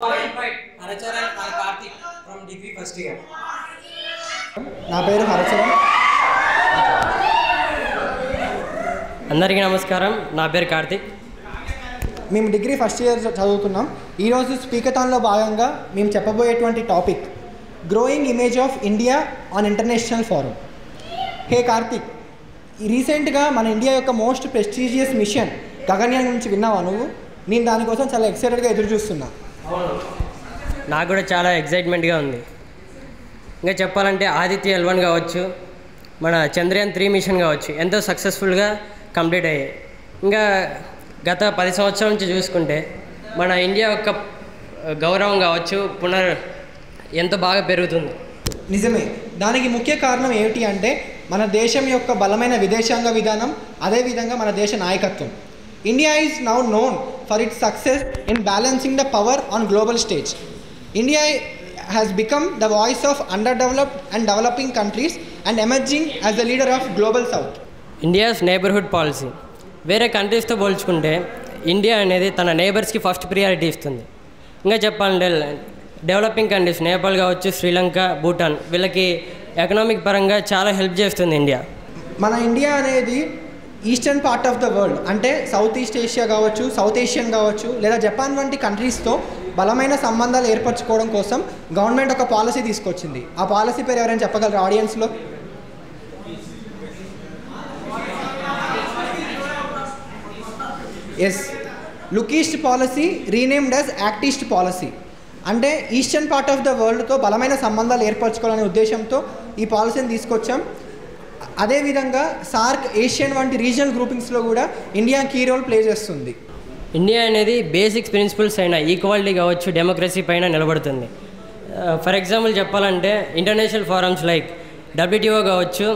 Haracharan and Karthik from degree first year. నా పేరు హరచరణ్. అందరికీ నమస్కారం. నా పేరు కార్తిక్. మేము డిగ్రీ ఫస్ట్ ఇయర్ చదువుతున్నాం. ఈరోజు స్పీకథాన్లో భాగంగా మేము చెప్పబోయేటువంటి topic growing image of India on international forum. Hey Karthik, రీసెంట్గా మన ఇండియా యొక్క మోస్ట్ ప్రెస్టీజియస్ మిషన్ గగన్యాన్ గురించి విన్నావా నువ్వు? నేను దానికోసం చాలా ఎక్సైటెడ్గా ఎదురు చూస్తున్నా. నాకు కూడా చాలా ఎక్సైట్మెంట్గా ఉంది. ఇంకా చెప్పాలంటే ఆదిత్య L1 కావచ్చు, మన చంద్రయాన్ 3 మిషన్ కావచ్చు, ఎంతో సక్సెస్ఫుల్గా కంప్లీట్ అయ్యాయి. ఇంకా గత 10 సంవత్సరాల నుంచి చూసుకుంటే మన ఇండియా యొక్క గౌరవం కావచ్చు ఎంతో బాగా పెరుగుతుంది. నిజమే. దానికి ముఖ్య కారణం ఏమిటి అంటే మన దేశం యొక్క బలమైన విదేశాంగ విధానం, అదేవిధంగా మన దేశ నాయకత్వం. India is now known for its success in balancing the power on global stage. India has become the voice of underdeveloped and developing countries and emerging as the leader of global south. India's neighbourhood policy వేరే కంట్రీస్తో పోల్చుకుంటే India అనేది తన నైబర్స్కి first priority ఇస్తుంది. ఇంకా చెప్పాలంటే developing countries Nepal కావచ్చు, శ్రీలంక, భూటాన్ వీళ్ళకి economic పరంగా చాలా హెల్ప్ చేస్తుంది ఇండియా. మన ఇండియా అనేది eastern part of the world, అంటే సౌత్ ఈస్ట్ ఏషియా కావచ్చు, సౌత్ ఏషియన్ కావచ్చు, లేదా జపాన్ వంటి కంట్రీస్తో బలమైన సంబంధాలు ఏర్పరచుకోవడం కోసం గవర్నమెంట్ ఒక పాలసీ తీసుకొచ్చింది. ఆ పాలసీ పేరు ఎవరైనా చెప్పగలరు ఆడియన్స్లో? Yes, look east policy renamed as act east policy. అంటే ఈస్టర్న్ పార్ట్ ఆఫ్ ద వరల్డ్తో బలమైన సంబంధాలు ఏర్పరచుకోవాలనే ఉద్దేశంతో ఈ పాలసీని తీసుకొచ్చాం. అదేవిధంగా సార్క్, ఏషియన్ వంటి రీజనల్ గ్రూపింగ్స్లో కూడా ఇండియా కీ రోల్ ప్లే చేస్తుంది. ఇండియా అనేది బేసిక్స్ ప్రిన్సిపల్స్ అయిన ఈక్వాలిటీ కావచ్చు, డెమోక్రసీ పైన నిలబడుతుంది. ఫర్ ఎగ్జాంపుల్ చెప్పాలంటే ఇంటర్నేషనల్ ఫోరమ్స్ లైక్ WTO కావచ్చు,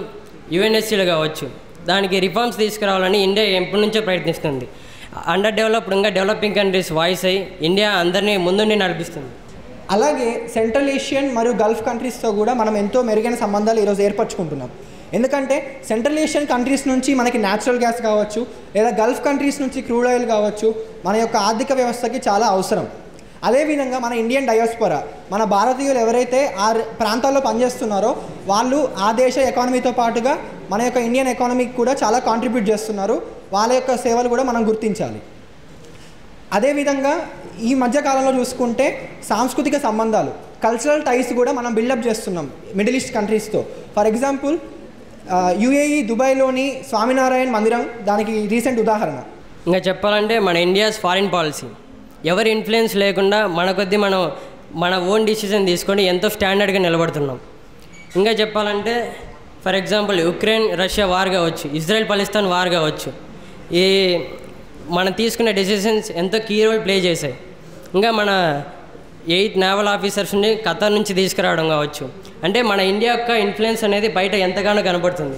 UNSCలో కావచ్చు, దానికి రిఫార్మ్స్ తీసుకురావాలని ఇండియా ఎప్పటి నుంచో ప్రయత్నిస్తుంది. అండర్ డెవలప్డ్ ఇంకా డెవలపింగ్ కంట్రీస్ వాయిస్ అయ్యి ఇండియా అందరినీ ముందుండి నడిపిస్తుంది. అలాగే సెంట్రల్ ఏషియన్ మరియు గల్ఫ్ కంట్రీస్తో కూడా మనం ఎంతో మెరుగైన సంబంధాలు ఈరోజు ఏర్పరచుకుంటున్నాం. ఎందుకంటే సెంట్రల్ ఏషియన్ కంట్రీస్ నుంచి మనకి న్యాచురల్ గ్యాస్ కావచ్చు, లేదా గల్ఫ్ కంట్రీస్ నుంచి క్రూడ్ ఆయిల్ కావచ్చు మన యొక్క ఆర్థిక వ్యవస్థకి చాలా అవసరం. అదేవిధంగా మన ఇండియన్ డయాస్పోరా, మన భారతీయులు ఎవరైతే ఆ ప్రాంతాల్లో పనిచేస్తున్నారో వాళ్ళు ఆ దేశ ఎకానమీతో పాటుగా మన యొక్క ఇండియన్ ఎకానమీకి కూడా చాలా కాంట్రిబ్యూట్ చేస్తున్నారు. వాళ్ళ యొక్క సేవలు కూడా మనం గుర్తించాలి. అదేవిధంగా ఈ మధ్యకాలంలో చూసుకుంటే సాంస్కృతిక సంబంధాలు, కల్చరల్ టైస్ కూడా మనం బిల్డప్ చేస్తున్నాం మిడిల్ ఈస్ట్ కంట్రీస్తో. ఫర్ ఎగ్జాంపుల్ UAE దుబాయ్లోని స్వామినారాయణ్ మందిరం దానికి రీసెంట్ ఉదాహరణ. ఇంకా చెప్పాలంటే మన ఇండియాస్ ఫారిన్ పాలసీ ఎవరి ఇన్ఫ్లుయెన్స్ లేకుండా మన కొద్దీ మనం మన ఓన్ డిసిజన్ తీసుకొని ఎంతో స్టాండర్డ్గా నిలబడుతున్నాం. ఇంకా చెప్పాలంటే for example Ukraine Russia war కావచ్చు, ఇజ్రాయెల్ పాలిస్తాన్ వార్ కావచ్చు, ఈ మనం తీసుకునే డెసిషన్స్ ఎంతో కీ రోల్ ప్లే చేశాయి. ఇంకా మన 8 నేవల్ ఆఫీసర్స్ని ఖతార్ నుంచి తీసుకురావడం కావచ్చు. అంటే మన ఇండియా యొక్క ఇన్ఫ్లుయెన్స్ అనేది బయట ఎంతగానో కనబడుతుంది.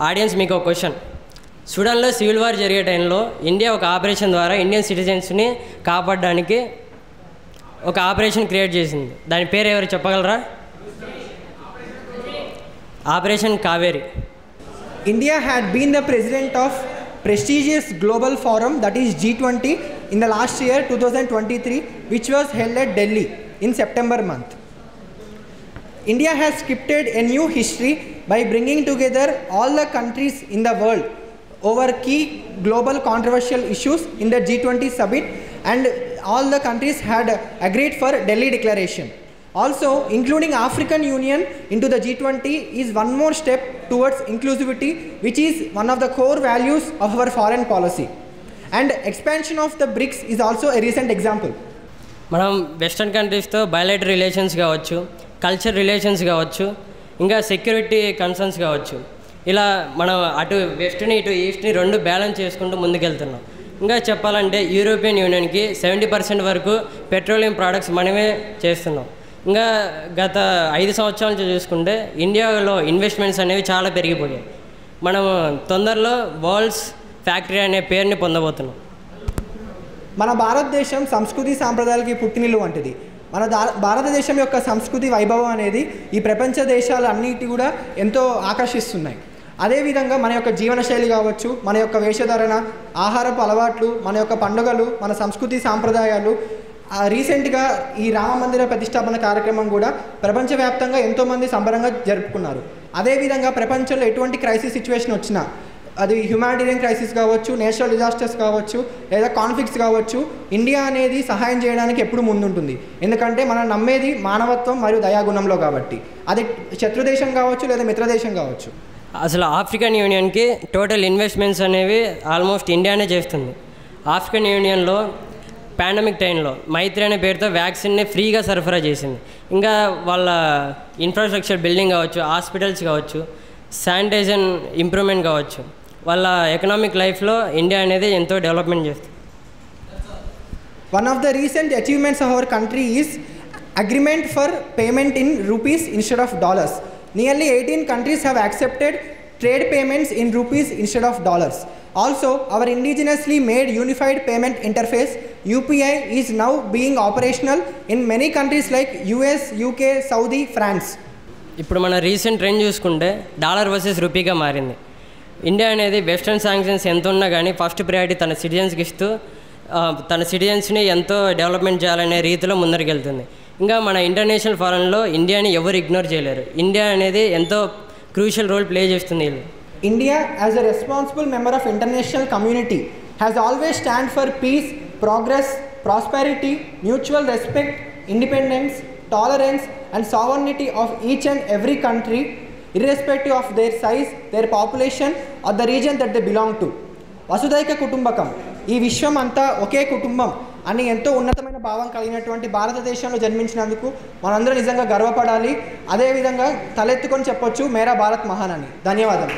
ఆడియన్స్, మీకు ఒక క్వశ్చన్. సుడాన్లో సివిల్ వార్ జరిగే టైంలో ఇండియా ఒక ఆపరేషన్ ద్వారా ఇండియన్ సిటిజన్స్ని కాపాడడానికి ఒక ఆపరేషన్ క్రియేట్ చేసింది. దాని పేరు ఎవరు చెప్పగలరా? Operation Kaveri. India had been the president of prestigious global forum, that is G20, in the last year 2023, which was held at Delhi in September month. India has scripted a new history by bringing together all the countries in the world over key global controversial issues in the G20 summit, and all the countries had agreed for Delhi Declaration. Also, including African Union into the G20 is one more step towards inclusivity, which is one of the core values of our foreign policy. And expansion of the BRICS is also a recent example. మనం western కంట్రీస్తో bilateral relations కావచ్చు, culture relations కావచ్చు, ఇంకా security concerns కావచ్చు, ఇలా మనం అటు వెస్ట్ని ఇటు ఈస్ట్ని రెండు బ్యాలెన్స్ చేసుకుంటూ ముందుకెళ్తున్నాం. ఇంకా చెప్పాలంటే యూరోపియన్ యూనియన్కి 70% వరకు పెట్రోలియం ప్రోడక్ట్స్ మనమే చేస్తున్నాం. ఇంకా గత 5 సంవత్సరాల నుంచి చూసుకుంటే ఇండియాలో ఇన్వెస్ట్మెంట్స్ అనేవి చాలా పెరిగిపోయాయి. మనం తొందరలో వరల్డ్స్ ఫ్యాక్టరీ అనే పేరుని పొందబోతున్నాం. మన భారతదేశం సంస్కృతి సాంప్రదాయాలకి పుట్టినిల్లు వంటిది. మన భారతదేశం యొక్క సంస్కృతి వైభవం అనేది ఈ ప్రపంచ దేశాలన్నిటి కూడా ఎంతో ఆకర్షిస్తున్నాయి. అదేవిధంగా మన యొక్క జీవనశైలి కావచ్చు, మన యొక్క వేషధారణ, ఆహారపు అలవాట్లు, మన యొక్క పండుగలు, మన సంస్కృతి సాంప్రదాయాలు రీసెంట్గా ఈ రామ మందిర ప్రతిష్టాపన కార్యక్రమం కూడా ప్రపంచవ్యాప్తంగా ఎంతోమంది సంబరంగా జరుపుకున్నారు. అదేవిధంగా ప్రపంచంలో ఎటువంటి క్రైసిస్ సిచ్యువేషన్ వచ్చినా, అది హ్యుమానిటేరియన్ క్రైసిస్ కావచ్చు, నేచురల్ డిజాస్టర్స్ కావచ్చు, లేదా కాన్ఫ్లిక్ట్స్ కావచ్చు, ఇండియా అనేది సహాయం చేయడానికి ఎప్పుడు ముందుంటుంది. ఎందుకంటే మనం నమ్మేది మానవత్వం మరియు దయాగుణంలో కాబట్టి, అది శత్రుదేశం కావచ్చు లేదా మిత్రదేశం కావచ్చు. అసలు ఆఫ్రికన్ యూనియన్కి టోటల్ ఇన్వెస్ట్మెంట్స్ అనేవి ఆల్మోస్ట్ ఇండియానే చేస్తుంది. ఆఫ్రికన్ యూనియన్లో పాండమిక్ టైంలో మైత్రి అనే పేరుతో వ్యాక్సిన్ని ఫ్రీగా సరఫరా చేసింది. ఇంకా వాళ్ళ ఇన్ఫ్రాస్ట్రక్చర్ బిల్డింగ్ కావచ్చు, హాస్పిటల్స్ కావచ్చు, శానిటైజేషన్ ఇంప్రూవ్మెంట్ కావచ్చు, వాళ్ళ ఎకనామిక్ లైఫ్లో ఇండియా అనేది ఎంతో డెవలప్మెంట్ చేస్తుంది. One of the recent achievements of our country is agreement for payment in rupees instead of dollars. Nearly 18 countries have accepted trade payments in rupees instead of dollars. Also, our indigenously made unified payment interface UPI is now being operational in many countries like US, UK, Saudi, France. ఇప్పుడు మన recent trend చూసుకుంటే dollar versus రూపీగా మారింది. India అనేది western sanctions ఎంత ఉన్నా కానీ first priority తన సిటిజన్స్కి ఇస్తూ తన సిటిజన్స్ని ఎంతో డెవలప్మెంట్ చేయాలనే రీతిలో ముందరికెళ్తుంది. ఇంకా మన ఇంటర్నేషనల్ ఫోరంలో ఇండియాని ఎవరు ఇగ్నోర్ చేయలేరు. ఇండియా అనేది ఎంతో క్రూషియల్ రోల్ ప్లే చేస్తుంది. India as a responsible member of international community has always stand for piece, progress, prosperity, mutual respect, independence, tolerance and sovereignty of each and every country irrespective of their size, their population or the region that they belong to. వసుదైక కుటుంబకం, ఈ విశ్వం అంతా ఒకే కుటుంబం అని ఎంతో ఉన్నతమైన భావం కలిగినటువంటి భారతదేశంలో జన్మించినందుకు మనందరూ నిజంగా గర్వపడాలి. అదేవిధంగా తలెత్తుకొని చెప్పొచ్చు మేరా భారత్ మహాన్ అని. ధన్యవాదాలు.